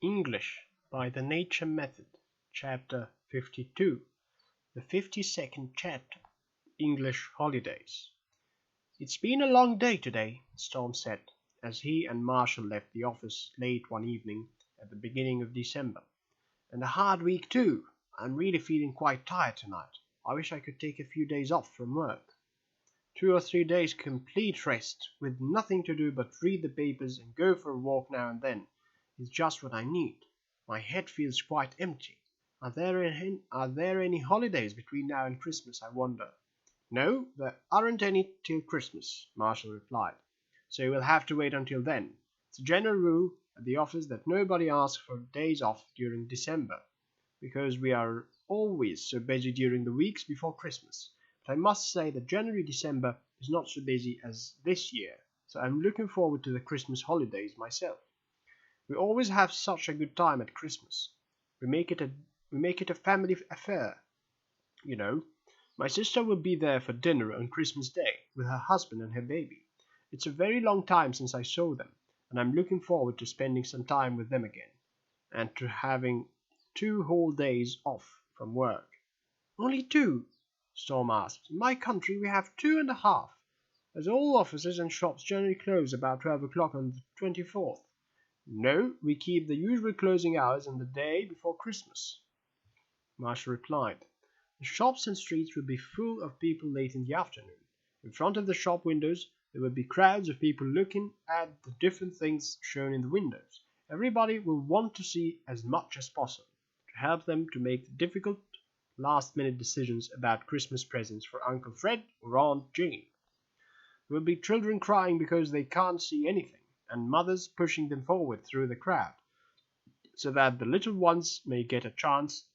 English by the Nature Method, Chapter 52, the 52nd chapter, English Holidays. "It's been a long day today," Storm said, as he and Marshall left the office late one evening at the beginning of December. "And a hard week, too. I'm really feeling quite tired tonight. I wish I could take a few days off from work. 2 or 3 days complete rest, with nothing to do but read the papers and go for a walk now and then, is just what I need. My head feels quite empty. Are there any holidays between now and Christmas, I wonder?" "No, there aren't any till Christmas," Marshall replied, "so you'll have to wait until then. It's a general rule at the office that nobody asks for days off during December, because we are always so busy during the weeks before Christmas. But I must say that January December is not so busy as this year, so I'm looking forward to the Christmas holidays myself. We always have such a good time at Christmas. We make it a family affair, you know. My sister will be there for dinner on Christmas Day with her husband and her baby. It's a very long time since I saw them, and I'm looking forward to spending some time with them again, and to having 2 whole days off from work." "Only 2?" Storm asked. "In my country we have 2.5, as all offices and shops generally close about 12 o'clock on the 24th. "No, we keep the usual closing hours on the day before Christmas," Marshall replied. "The shops and streets will be full of people late in the afternoon. In front of the shop windows there will be crowds of people looking at the different things shown in the windows. Everybody will want to see as much as possible, to help them to make the difficult last-minute decisions about Christmas presents for Uncle Fred or Aunt Jane. There will be children crying because they can't see anything, and mothers pushing them forward through the crowd, so that the little ones may get a chance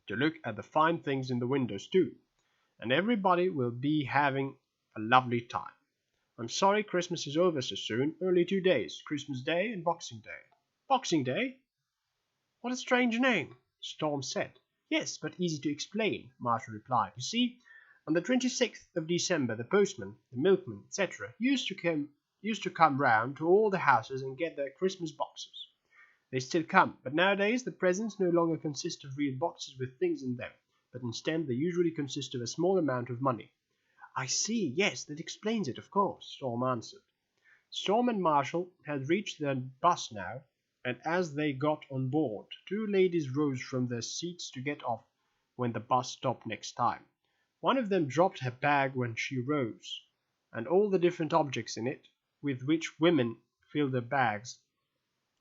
to look at the fine things in the windows too, and everybody will be having a lovely time. I'm sorry Christmas is over so soon. Only 2 days, Christmas Day and Boxing Day." "Boxing Day? What a strange name," Storm said. "Yes, but easy to explain," Marshall replied. "You see, on the 26th of December the postman, the milkman, etc., used to come round to all the houses and get their Christmas boxes. They still come, but nowadays the presents no longer consist of real boxes with things in them, but instead they usually consist of a small amount of money." "I see, yes, that explains it, of course," Storm answered. Storm and Marshall had reached their bus now, and as they got on board, 2 ladies rose from their seats to get off when the bus stopped next time. One of them dropped her bag when she rose, and all the different objects in it, with which women fill their bags,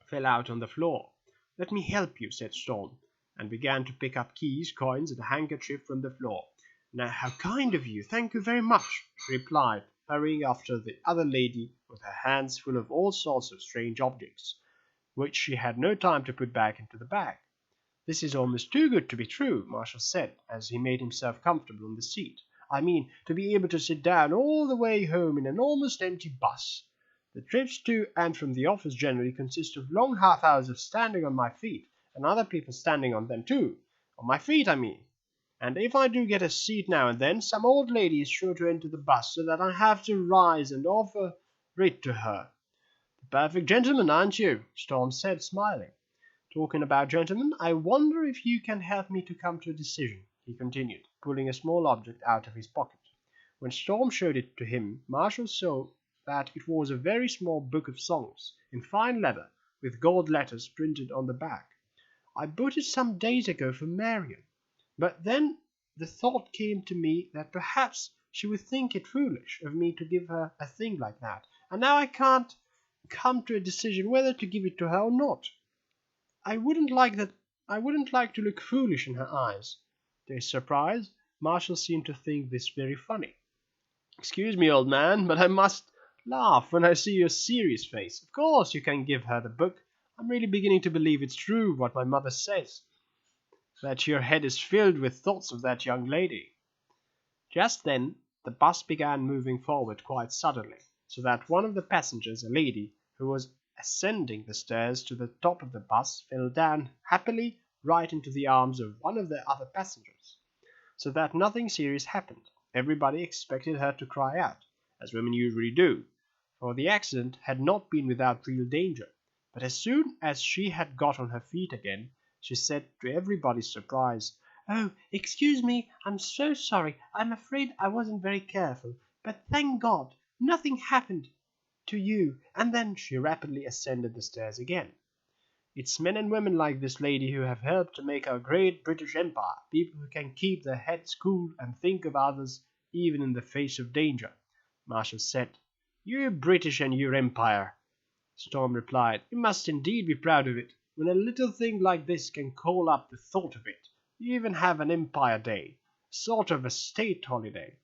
fell out on the floor. "Let me help you," said Storm, and began to pick up keys, coins, and a handkerchief from the floor. "Now, how kind of you! Thank you very much," she replied, hurrying after the other lady with her hands full of all sorts of strange objects, which she had no time to put back into the bag. "This is almost too good to be true," Marshall said, as he made himself comfortable on the seat. "I mean, to be able to sit down all the way home in an almost empty bus. The trips to and from the office generally consist of long half hours of standing on my feet, and other people standing on them too. On my feet, I mean. And if I do get a seat now and then, some old lady is sure to enter the bus, so that I have to rise and offer it to her. The perfect gentleman, aren't you?" Storm said, smiling. "Talking about gentlemen, I wonder if you can help me to come to a decision," he continued, pulling a small object out of his pocket. When Storm showed it to him, Marshall saw that it was a very small book of songs, in fine leather, with gold letters printed on the back. "I bought it some days ago for Marion, but then the thought came to me that perhaps she would think it foolish of me to give her a thing like that, and now I can't come to a decision whether to give it to her or not. I wouldn't like to look foolish in her eyes." To his surprise, Marshall seemed to think this very funny. "Excuse me, old man, but I must laugh when I see your serious face. Of course you can give her the book. I'm really beginning to believe it's true what my mother says, that your head is filled with thoughts of that young lady." Just then the bus began moving forward quite suddenly, so that one of the passengers, a lady, who was ascending the stairs to the top of the bus, fell down happily right into the arms of one of the other passengers, so that nothing serious happened. Everybody expected her to cry out, as women usually do, for the accident had not been without real danger. But as soon as she had got on her feet again, she said to everybody's surprise, "Oh, excuse me, I'm so sorry. I'm afraid I wasn't very careful. But thank God, nothing happened to you." And then she rapidly ascended the stairs again. It's men and women like this lady who have helped to make our great British Empire, people who can keep their heads cool and think of others even in the face of danger, Marshall said. "You British and your empire," Storm replied. "You must indeed be proud of it. When a little thing like this can call up the thought of it. You even have an Empire Day, sort of a state holiday.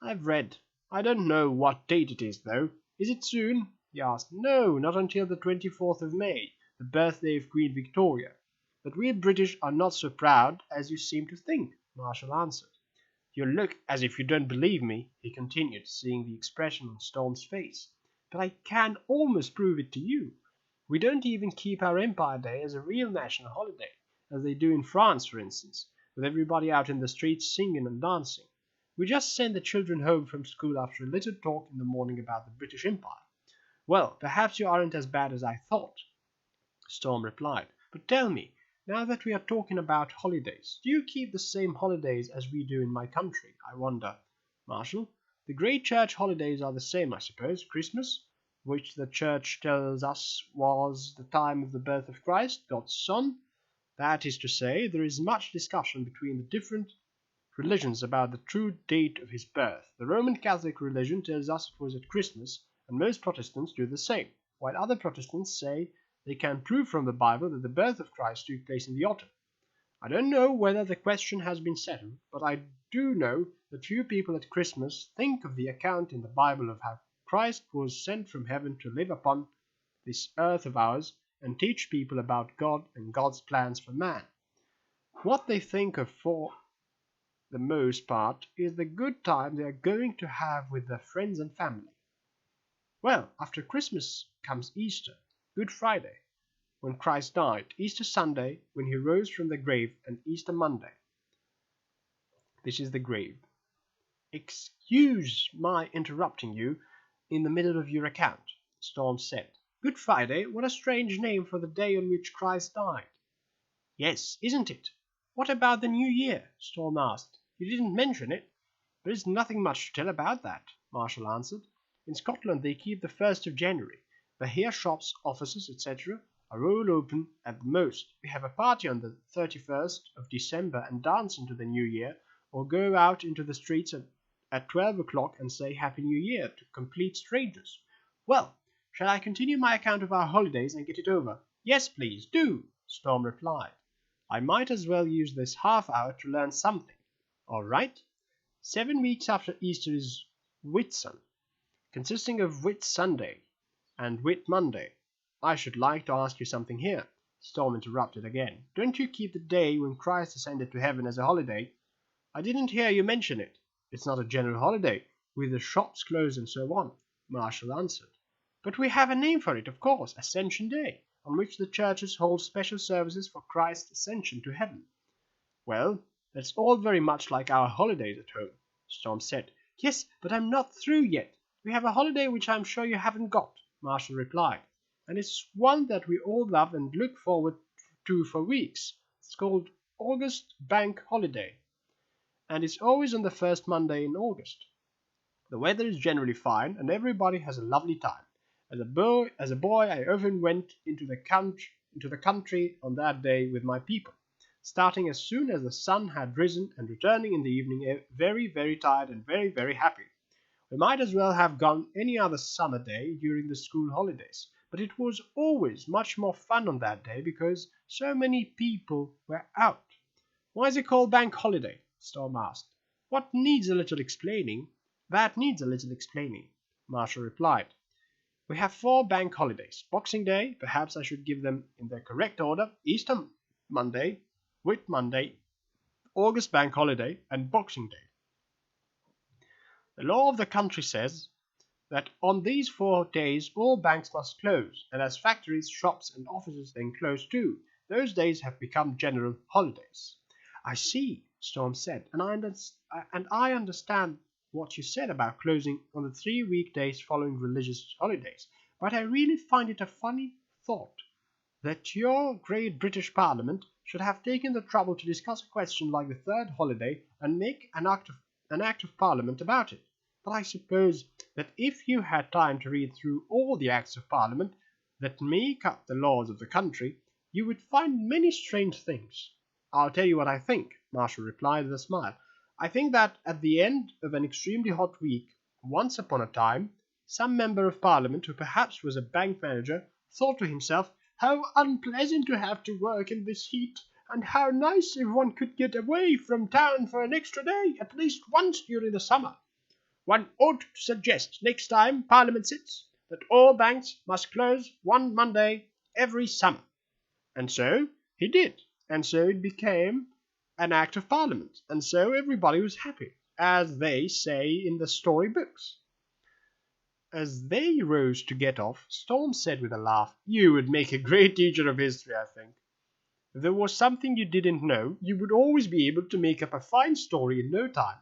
I've read. I don't know what date it is, though. Is it soon?" he asked. "No, not until the 24th of May, the birthday of Queen Victoria. But we British are not so proud as you seem to think," Marshall answered. "You look as if you don't believe me," he continued, seeing the expression on Storm's face. "But I can almost prove it to you. We don't even keep our Empire Day as a real national holiday, as they do in France, for instance, with everybody out in the streets singing and dancing. We just send the children home from school after a little talk in the morning about the British Empire." "Well, perhaps you aren't as bad as I thought," Storm replied. "But tell me, now that we are talking about holidays, do you keep the same holidays as we do in my country, I wonder, Marshall? The great church holidays are the same, I suppose. Christmas, which the church tells us was the time of the birth of Christ, God's Son. That is to say, there is much discussion between the different religions about the true date of his birth. The Roman Catholic religion tells us it was at Christmas, and most Protestants do the same, while other Protestants say they can prove from the Bible that the birth of Christ took place in the autumn. I don't know whether the question has been settled, but I do know that few people at Christmas think of the account in the Bible of how Christ was sent from heaven to live upon this earth of ours and teach people about God and God's plans for man. What they think of for the most part is the good time they are going to have with their friends and family. Well, after Christmas comes Easter, Good Friday, when Christ died, Easter Sunday, when he rose from the grave, and Easter Monday. This is the grave. Excuse my interrupting you in the middle of your account, Storm said. Good Friday, what a strange name for the day on which Christ died. Yes, isn't it? What about the New Year? Storm asked. You didn't mention it. There is nothing much to tell about that, Marshall answered. In Scotland they keep the 1st of January, but here shops, offices, etc. are all open at the most. We have a party on the 31st of December and dance into the New Year, or go out into the streets at 12 o'clock and say Happy New Year to complete strangers. Well, shall I continue my account of our holidays and get it over? Yes, please, do, Storm replied. I might as well use this half hour to learn something. All right. 7 weeks after Easter is Whitsun, consisting of Whit Sunday and Whit Monday. I should like to ask you something here, Storm interrupted again. Don't you keep the day when Christ ascended to heaven as a holiday? I didn't hear you mention it. It's not a general holiday, with the shops closed and so on, Marshall answered. But we have a name for it, of course, Ascension Day, on which the churches hold special services for Christ's ascension to heaven. Well, that's all very much like our holidays at home, Storm said. Yes, but I'm not through yet. We have a holiday which I'm sure you haven't got, Marshall replied, and it's one that we all love and look forward to for weeks. It's called August Bank Holiday, and it's always on the first Monday in August. The weather is generally fine, and everybody has a lovely time. As a boy, I often went into the country on that day with my people, starting as soon as the sun had risen and returning in the evening very, very tired and very, very happy. We might as well have gone any other summer day during the school holidays, but it was always much more fun on that day because so many people were out. Why is it called Bank Holiday? Storm asked. What needs a little explaining? That needs a little explaining, Marshall replied. We have 4 bank holidays. Boxing Day, perhaps I should give them in their correct order, Easter Monday, Whit Monday, August Bank Holiday, and Boxing Day. The law of the country says that on these 4 days all banks must close, and as factories, shops, and offices then close too, those days have become general holidays. I see, Storm said, and I understand what you said about closing on the 3 weekdays following religious holidays, but I really find it a funny thought that your great British Parliament should have taken the trouble to discuss a question like the third holiday and make an act of Parliament about it. But I suppose that if you had time to read through all the Acts of Parliament that make up the laws of the country, you would find many strange things. I'll tell you what I think, Marshall replied with a smile. I think that at the end of an extremely hot week, once upon a time, some member of Parliament, who perhaps was a bank manager, thought to himself, how unpleasant to have to work in this heat, and how nice if one could get away from town for an extra day, at least once during the summer. One ought to suggest next time Parliament sits that all banks must close one Monday every summer. And so he did, and so it became an Act of Parliament, and so everybody was happy, as they say in the story books. As they rose to get off, Storm said with a laugh, "You would make a great teacher of history, I think. If there was something you didn't know, you would always be able to make up a fine story in no time.